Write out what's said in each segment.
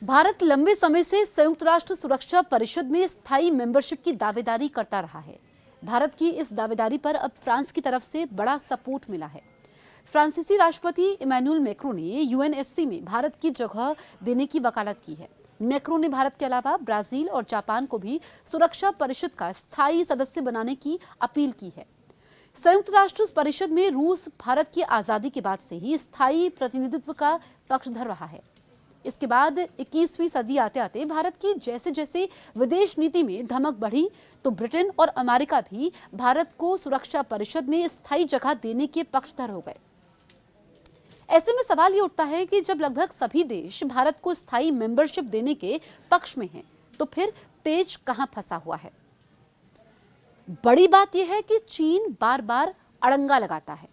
भारत लंबे समय से संयुक्त राष्ट्र सुरक्षा परिषद में स्थायी मेंबरशिप की दावेदारी करता रहा है। भारत की इस दावेदारी पर अब फ्रांस की तरफ से बड़ा सपोर्ट मिला है। फ्रांसीसी राष्ट्रपति इमैनुअल मैक्रों ने यूएनएससी में भारत की जगह देने की वकालत की है। मैक्रों ने भारत के अलावा ब्राजील और जापान को भी सुरक्षा परिषद का स्थायी सदस्य बनाने की अपील की है। संयुक्त राष्ट्र परिषद में रूस भारत की आजादी के बाद से ही स्थायी प्रतिनिधित्व का पक्षधर रहा है। इसके बाद 21वीं सदी आते आते भारत की जैसे जैसे विदेश नीति में धमक बढ़ी तो ब्रिटेन और अमेरिका भी भारत को सुरक्षा परिषद में स्थायी जगह देने के पक्षधर हो गए। ऐसे में सवाल ये उठता है कि जब लगभग सभी देश भारत को स्थायी मेंबरशिप देने के पक्ष में हैं, तो फिर पेच कहां फंसा हुआ है? बड़ी बात यह है कि चीन बार बार अड़ंगा लगाता है।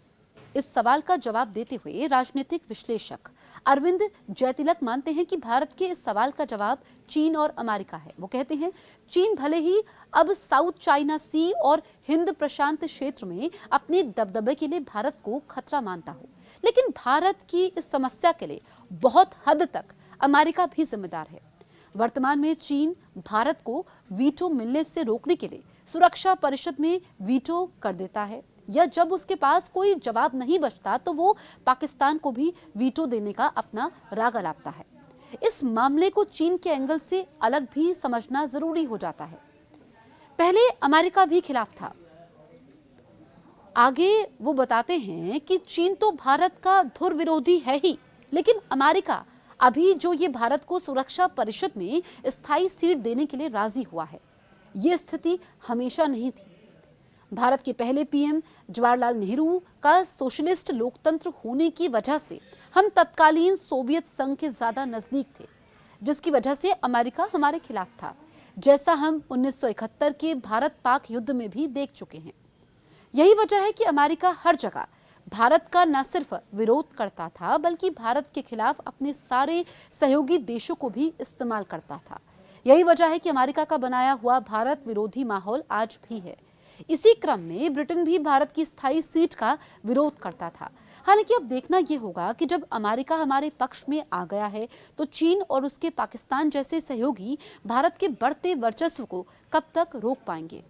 इस सवाल का जवाब देते हुए राजनीतिक विश्लेषक अरविंद जयतिलक मानते हैं कि भारत के इस सवाल का जवाब चीन और अमेरिका है। वो कहते हैं, चीन भले ही अब साउथ चाइना सी और हिंद प्रशांत क्षेत्र में अपने दबदबे के लिए भारत को खतरा मानता हो, लेकिन भारत की इस समस्या के लिए बहुत हद तक अमेरिका भी जिम्मेदार है। वर्तमान में चीन भारत को वीटो मिलने से रोकने के लिए सुरक्षा परिषद में वीटो कर देता है, या जब उसके पास कोई जवाब नहीं बचता तो वो पाकिस्तान को भी वीटो देने का अपना राग अलापता है। इस मामले को चीन के एंगल से अलग भी समझना जरूरी हो जाता है। पहले अमेरिका भी खिलाफ था। आगे वो बताते हैं कि चीन तो भारत का धुर विरोधी है ही, लेकिन अमेरिका अभी जो ये भारत को सुरक्षा परिषद में स्थायी सीट देने के लिए राजी हुआ है, ये स्थिति हमेशा नहीं थी। भारत के पहले पीएम जवाहरलाल नेहरू का सोशलिस्ट लोकतंत्र होने की वजह से हम तत्कालीन सोवियत संघ के ज्यादा नजदीक थे, जिसकी वजह से अमेरिका हमारे खिलाफ था, जैसा हम 1971 के भारत पाक युद्ध में भी देख चुके हैं। यही वजह है कि अमेरिका हर जगह भारत का न सिर्फ विरोध करता था, बल्कि भारत के खिलाफ अपने सारे सहयोगी देशों को भी इस्तेमाल करता था। यही वजह है कि अमेरिका का बनाया हुआ भारत विरोधी माहौल आज भी है। इसी क्रम में ब्रिटेन भी भारत की स्थायी सीट का विरोध करता था। हालांकि अब देखना यह होगा कि जब अमेरिका हमारे पक्ष में आ गया है तो चीन और उसके पाकिस्तान जैसे सहयोगी भारत के बढ़ते वर्चस्व को कब तक रोक पाएंगे।